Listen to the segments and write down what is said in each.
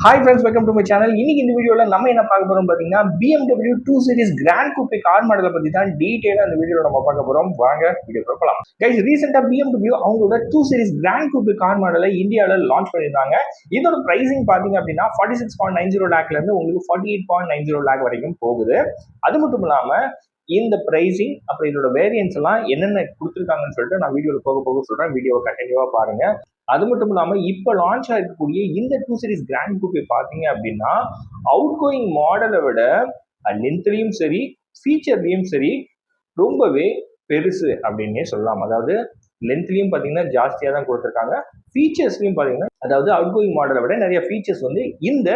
Hi friends, welcome to my channel. இன்னைக்கு இந்த வீடியோல நம்ம என்ன பார்க்க போறோம் பாத்தீங்கன்னா BMW 2 Series Grand Coupe car மாடலை பத்தி தான் டீடைலா இந்த வீடியோல நம்ம பார்க்க போறோம். வாங்க வீடியோக்குள்ள போலாம். கைஸ், ரீசெண்டா BMW அவங்களோட 2 Series Grand Coupe கார் மாடலை இந்தியால லான்ச் பண்ணிருந்தாங்க. இதோட பிரைசிங் பாத்தீங்க அப்படின்னா 46.90 லாக்ல இருந்து உங்களுக்கு 48.90 லாக் வரைக்கும் போகுது. அது மட்டும் இல்லாம இந்த பிரைசிங் அப்புறம் இதோட வேரியன்ஸ் எல்லாம் என்னென்ன கொடுத்துருக்காங்கன்னு சொல்லிட்டு நான் வீடியோல போக போக சொல்றேன். வீடியோவை கண்டினியூவா பாருங்க. அது மட்டும் இல்லாம இப்ப லான்ச் ஆயிருக்கக்கூடிய இந்த 2 Series Grand Coupe பாத்தீங்க அப்படின்னா அவுட் கோயிங் மாடலை விட லென்த்லயும் சரி ஃபீச்சர்லயும் சரி ரொம்பவே பெருசு அப்படின்னே சொல்லலாம். அதாவது லென்த்லயும் பாத்தீங்கன்னா ஜாஸ்தியா தான் கொடுத்துருக்காங்க, ஃபீச்சர்ஸ்லயும் பாத்தீங்கன்னா அதாவது அவுட் கோயிங் மாடலை விட நிறைய ஃபீச்சர்ஸ் வந்து இந்த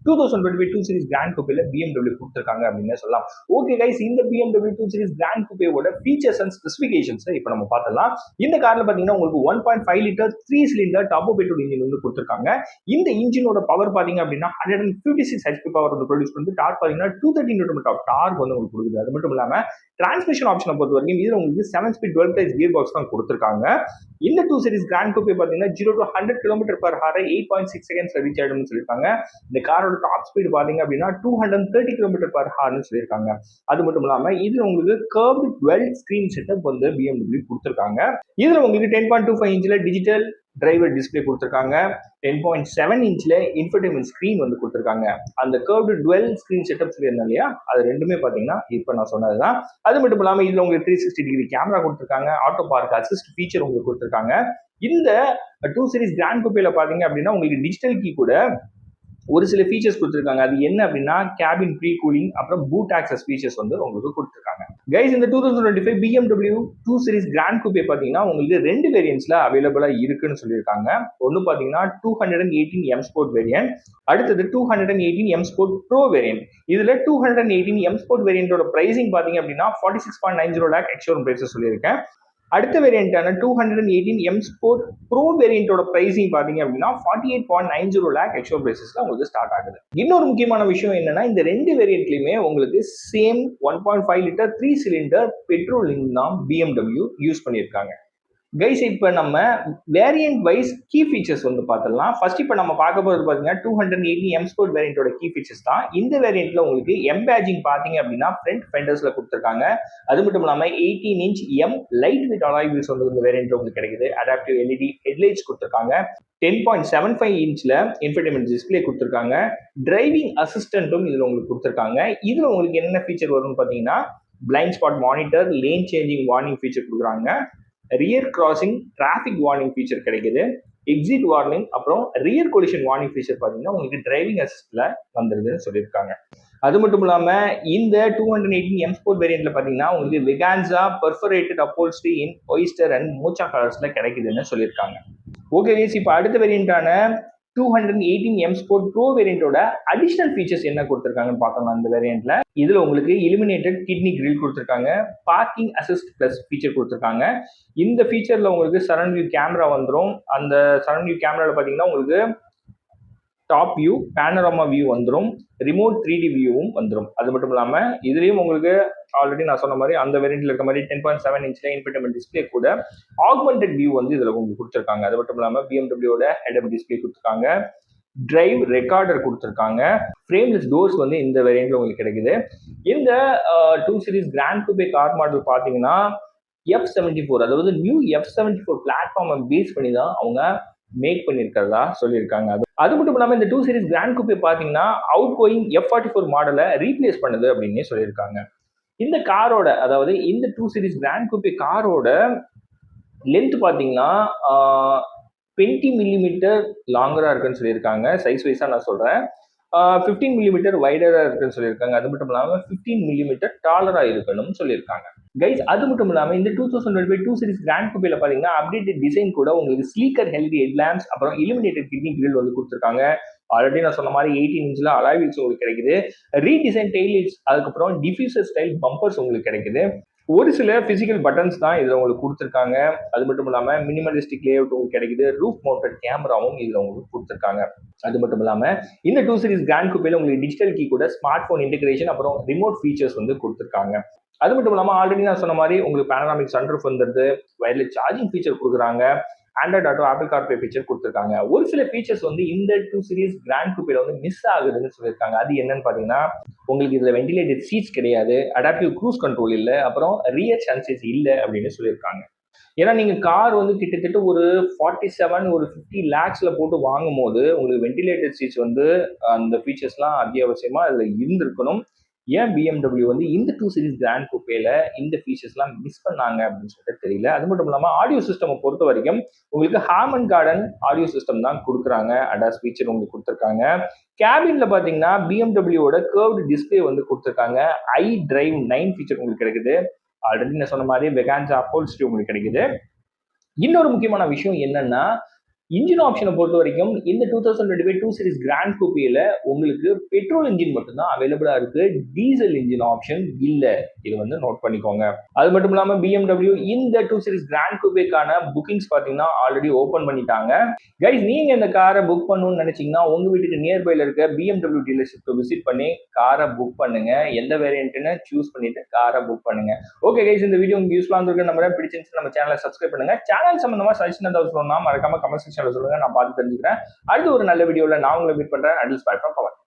2025 2 Series Grand Coupeல BMW கொடுத்துருக்காங்க அப்படின்னு சொல்லலாம். ஓகே கைஸ், இந்த BMW 2 Series Grand Coupeவோட ஃபீச்சர்ஸ் அண்ட் ஸ்பெசிஃபிகேஷன்ஸ் இப்போ நம்ம பார்த்தலாம். இந்த கார்ல பாத்தீங்கன்னா உங்களுக்கு 1.5 litre 3 cylinder turbo petrol engine வந்து கொடுத்துருக்காங்க. இந்த இன்ஜினோட பவர் பாத்தீங்க அப்படின்னா 156 HP பவர் வந்து ப்ரொடியூஸ் பண்ணி டார்க் பாத்தீங்கன்னா 230 Nm ஆஃப் டார்க் வந்து உங்களுக்கு கொடுக்குது. அது மட்டும் இல்லாம டிரான்ஸ்மிஷன் ஆப்ஷனை பொறுத்த வரைக்கும் இதுல உங்களுக்கு 7 ஸ்பீட் 12 டைஸ் கியர் பாக்ஸ் தான் கொடுத்துருக்காங்க. இந்த 2 Series Grand Coupe பாத்தீங்கன்னா 0 to 100 km/h 8.6 செகண்ட்ஸ்ல ரீச் ஆயிடும்னு சொல்லியிருக்காங்க. இந்த காரோட டாப் ஸ்பீடு பாத்தீங்க அப்படின்னா 230 km/h சொல்லியிருக்காங்க. அது மட்டும் இல்லாம இதுல உங்களுக்கு கர்வ்டு டுவெல் ஸ்கிரீன் செட்டப் வந்து BMW கொடுத்துருக்காங்க. இதுல உங்களுக்கு 10.25 இன்ச்ல டிஜிட்டல் டிரைவர் டிஸ்பிளே கொடுத்துருக்காங்க. 10.7 இன்ச்ல இன்ஃபர்டைன்மென்ட் ஸ்கிரீன் வந்து கொடுத்துருக்காங்க. அந்த கர்வ்டு டுவெல் ஸ்கிரீன் செட்டப் சொல்லியிருந்தேன் இல்லையா, அது ரெண்டுமே பாத்தீங்கன்னா இப்ப நான் சொன்னதுதான். அது மட்டும் இல்லாம இதுல உங்களுக்கு 360 டிகிரி கேமரா கொடுத்துருக்காங்க. ஆட்டோ பார்க் அசிஸ்ட் ஃபீச்சர் உங்களுக்கு கொடுத்துருக்காங்க. இந்த 2 Series Grand Coupeல பாத்தீங்க அப்படின்னா உங்களுக்கு டிஜிட்டல் கீ கூட ஒரு சில ஃபீச்சர்ஸ் கொடுத்துருக்காங்க. அது என்ன அப்படின்னா கேபின் ப்ரீ கூலிங் அப்புறம் பூட் ஆக்சஸ் ஃபீச்சர்ஸ் வந்து உங்களுக்கு கொடுத்துருக்காங்க. கைஸ், இந்த 2025 BMW 2 Series Grand Coupe பாத்தீங்கன்னா உங்களுக்கு ரெண்டு வேரியன்ட்ஸ்ல அவைலபிளா இருக்குன்னு சொல்லியிருக்காங்க. ஒன்னு பாத்தீங்கன்னா 218 M Sport வேரியன்ட், அடுத்தது 218 M Sport Pro வேரியன்ட். இதுல 218 M Sport வேரியண்டோட பிரைசிங் பாத்தீங்க அப்படின்னா 46.90 லாக் எக்ஸ்ஷோரூம் பிரைஸ் சொல்லியிருக்கேன். அடுத்த வேரியண்டான 218 M Sport Pro வேரியண்டோட பிரைசிங் பாத்தீங்க அப்படின்னா 48.90 லாக் எக்ஸ்ஷோரூம் பிரைசஸ்ல உங்களுக்கு ஸ்டார்ட் ஆகுது. இன்னொரு முக்கியமான விஷயம் என்னன்னா இந்த ரெண்டு வேரியண்ட்லயுமே உங்களுக்கு சேம் 1.5 லிட்டர் 3 சிலிண்டர் பெட்ரோல் தான் BMW யூஸ் பண்ணியிருக்காங்க. கைஸ், இப்போ நம்ம வேரியன்ட் வைஸ் கீ ஃபீச்சர்ஸ் வந்து பார்த்துடலாம். ஃபர்ஸ்ட் இப்போ நம்ம பார்க்க போகிறது பார்த்தீங்கன்னா 218 M Sport வேரியண்டோட கீ ஃபீச்சர்ஸ் தான். இந்த வேரியண்ட்ல உங்களுக்கு எம் பேஜிங் பார்த்தீங்க அப்படின்னா ஃப்ரண்ட் ஃபெண்டர்ஸ்ல கொடுத்துருக்காங்க. அது மட்டும் இல்லாமல் 18 inch M light weight alloy wheels வந்து இந்த வேரியண்ட்ல உங்களுக்கு கிடைக்குது. அடாப்டிவ் LED ஹெட்லைட்ஸ் கொடுத்துருக்காங்க. 10.75 இன்ச்ல இன்ஃபர்டைன்மென்ட் டிஸ்பிளே கொடுத்துருக்காங்க. டிரைவிங் அசிஸ்டன்ட்டும் இதுல உங்களுக்கு கொடுத்துருக்காங்க. இதுல உங்களுக்கு என்ன ஃபீச்சர் வரும்னு பார்த்தீங்கன்னா blind spot monitor, lane changing warning feature கொடுக்குறாங்க. Rear crossing traffic warning feature கிடைக்குது. எக்ஸிட் வார்னிங் அப்புறம் ரியர் கொலிஷன் வார்னிங் ஃபீச்சர் பார்த்தீங்கன்னா உங்களுக்கு டிரைவிங் அசிஸ்ட்ல வந்துருதுன்னு சொல்லியிருக்காங்க. அது மட்டும் இல்லாம இந்த 218 M Sport வேரியன்ட்ல பாத்தீங்கன்னா உங்களுக்கு Veganza perforated upholstery in oyster and mocha கலர்ஸ்ல கிடைக்குதுன்னு சொல்லியிருக்காங்க. ஓகே கைஸ், இப்போ அடுத்த வேரியண்டான 218 M Sport Pro வேரியண்டோட அடிஷனல் ஃபீச்சர்ஸ் என்ன கொடுத்துருக்காங்கன்னு பார்த்தோம்னா இந்த வேரியண்ட்ல இதுல உங்களுக்கு இலுமினேட்டட் கிட்னி கிரில் கொடுத்துருக்காங்க. பார்க்கிங் அசிஸ்ட் பிளஸ் ஃபீச்சர் கொடுத்துருக்காங்க. இந்த ஃபீச்சர்ல உங்களுக்கு சரௌண்ட் வியூ கேமரா வந்துடும். அந்த சரௌண்ட் வியூ கேமரால பாத்தீங்கன்னா உங்களுக்கு டாப் வியூ, பேனோராமா வியூ வந்துடும், ரிமோட் 3D வியூவும் வந்துடும். அது மட்டும் இல்லாம இதுலயும் உங்களுக்கு ஆல்ரெடி நான் சொன்ன மாதிரி அந்த வேரியண்ட்ல இருக்க மாதிரி 10.7 இன்ச்ல இன்ஃபர்டைன்மென்ட் டிஸ்பிளே கூட ஆக்மெண்டட் வியூ வந்து இதுல உங்களுக்கு கொடுத்துருக்காங்க. அது மட்டும் இல்லாம BMWவோட ஹெட் அப் டிஸ்பிளே கொடுத்துருக்காங்க. டிரைவ் ரெக்கார்டர் கொடுத்துருக்காங்க. ஃப்ரேம்லெஸ் டோர்ஸ் வந்து இந்த வேரியண்ட்ல உங்களுக்கு கிடைக்குது. இந்த 2 Series Grand Coupe car model பாத்தீங்கன்னா F74 அதாவது நியூ F74 பிளாட்ஃபார்மை பேஸ் பண்ணி தான் அவங்க மேக் பண்ணியிருக்கிறதா சொல்லியிருக்காங்க. அது மட்டும் இல்லாம இந்த 2 Series Grand Coupe பாத்தீங்கன்னா அவுட் கோயிங் F44 மாடலை ரீப்ளேஸ் பண்ணுது அப்படின்னு சொல்லியிருக்காங்க. இந்த காரோட அதாவது இந்த 2 Series Grand Coupe காரோட லென்த் பாத்தீங்கன்னா 20 மில்லிமீட்டர் லாங்கரா இருக்குன்னு சொல்லியிருக்காங்க. சைஸ் வைஸா நான் சொல்றேன். 15 மில்லிமீட்டர் வைடரா இருக்குன்னு சொல்லியிருக்காங்க. அது மட்டும் இல்லாம 15 மில்லிமீட்டர் டாலரா இருக்கணும்னு சொல்லியிருக்காங்க. கைஸ், அது மட்டும் இல்லாம இந்த 2025 2 Series Grand Coupeல பாத்தீங்கன்னா அப்டேட்டட் டிசைன் கூட உங்களுக்கு ஸ்லீக்கர் LED ஹெட்லாம்ப்ஸ் அப்புறம் இலுமினேட்டட் கிட்னி கிரில் வந்து கொடுத்துருக்காங்க. ஆல்ரெடி நான் சொன்ன மாதிரி 18 இன்ச்ல அலாய் வீல்ஸ் உங்களுக்கு கிடைக்குது. ரீடிசைன் டெயில் லைட்ஸ், அதுக்கப்புறம் டிஃப்யூசர் ஸ்டைல் பம்பர்ஸ் உங்களுக்கு கிடைக்குது. ஒரு சில பிசிக்கல் பட்டன்ஸ் தான் இதுல உங்களுக்கு கொடுத்துருக்காங்க. அது மட்டும் இல்லாம மினிமலிஸ்டிக் லேஅவுட் உங்களுக்கு கிடைக்குது. ரூஃப் மவுண்டட் கேமராவும் இதுல உங்களுக்கு கொடுத்துருக்காங்க. அது மட்டும் இல்லாம இந்த 2 Series Grand Coupeல உங்களுக்கு டிஜிட்டல் கீ கூட ஸ்மார்ட் போன் இன்டெகிரேஷன் அப்புறம் ரிமோட் ஃபீச்சர்ஸ் வந்து கொடுத்துருக்காங்க. அது மட்டும் இல்லாம ஆல்ரெடி நான் சொன்ன மாதிரி உங்களுக்கு பேனராமிக் சன்ரூஃப் வந்துருது. வயர்லெஸ் சார்ஜிங் ஃபீச்சர் கொடுக்குறாங்க. Android auto, apple CarPlay feature கொடுத்துருக்காங்க. ஒரு சில ஃபீச்சர்ஸ் வந்து இந்த 2 சீரிஸ் கிராண்ட் கூப்பேல வந்து மிஸ் ஆகுதுன்னு சொல்லியிருக்காங்க. அது என்னன்னு பார்த்தீங்கன்னா, உங்களுக்கு இதில் வென்டிலேட்டட் சீட்ஸ் கிடையாது, அடாப்டிவ் க்ரூஸ் கண்ட்ரோல் இல்லை, அப்புறம் ரியர் சான்சஸ் இல்லை அப்படின்னு சொல்லியிருக்காங்க. ஏன்னா நீங்க கார் வந்து கிட்டத்தட்ட ஒரு 47 ஒரு 50 லேக்ஸ்ல போட்டு வாங்கும் போது உங்களுக்கு வென்டிலேட்டட் சீட்ஸ் வந்து அந்த ஃபீச்சர்ஸ்லாம் அத்தியாவசியமா அதுல இருந்திருக்கணும். ஏன் BMW வந்து இந்த 2 சீரிஸ் கிராண்ட் கூப்பேல இந்த ஃபீச்சர்ஸ்லாம் மிஸ் பண்ணாங்க அப்படின்னு சொல்லிட்டு தெரியல. அது மட்டும் இல்லாம ஆடியோ சிஸ்டம் பொறுத்த வரைக்கும் உங்களுக்கு ஹாமன் கார்டன் ஆடியோ சிஸ்டம் தான் கொடுக்குறாங்க. அடாஸ் ஃபீச்சர் உங்களுக்கு கொடுத்துருக்காங்க. கேபின்ல பாத்தீங்கன்னா பிஎம்டபிள்யூட கர்வ்டு டிஸ்பிளே வந்து கொடுத்துருக்காங்க. ஐ டிரைவ் 9 ஃபீச்சர் உங்களுக்கு கிடைக்குது. ஆல்ரெடி நான் சொன்ன மாதிரி வெகான்சா அப்போல்ஸ்ட்ரி உங்களுக்கு கிடைக்குது. இன்னொரு முக்கியமான விஷயம் என்னன்னா, இன்ஜின் ஆப்ஷனை பொறுத்த வரைக்கும் இந்த 2025 2 சீரிஸ் கிராண்ட் கூப்பேல உங்களுக்கு பெட்ரோல் இன்ஜின் மட்டும்தான் அவைலபிளா இருக்கு. டீசல் இன்ஜின் ஆப்ஷன் இல்ல. இது வந்து நோட் பண்ணிக்கோங்க. அது மட்டும் இல்லாம BMW இந்த 2 சீரிஸ் கிராண்ட் கூப்பேக்கான புக்கிங்ஸ் பாத்தீங்கன்னா ஆல்ரெடி ஓபன் பண்ணிட்டாங்க. கைஸ், நீங்க இந்த காரை புக் பண்ணணும்னு நினைச்சீங்கன்னா உங்க வீட்டுக்கு நியர்பைல இருக்க BMW டீலர்ஷிப் விசிட் பண்ணி காரை புக் பண்ணுங்க. எந்த வேரியன்ட்னு சூஸ் பண்ணிட்டு காரை புக் பண்ணுங்க. ஓகே கைஸ், இந்த வீடியோ உங்களுக்கு யூஸ்ஃபுல்லா இருந்திருக்கு நம்புறேன். பிடிச்சிருந்துச்சு நம்ம சேனலை சப்ஸ்கிரைப் பண்ணுங்க. சேனல் சம்பந்தமா சஜஷன் ஏதாவது சொல்லணும்னா மறக்காம கமெண்ட் செக்ஷன்ல சொல்லுங்க. நான் பார்த்து தெரிஞ்சுக்கிறேன். அடுத்து ஒரு நல்ல வீடியோல நான் உங்களை மீட் பண்றேன். Adil bye from Pawan.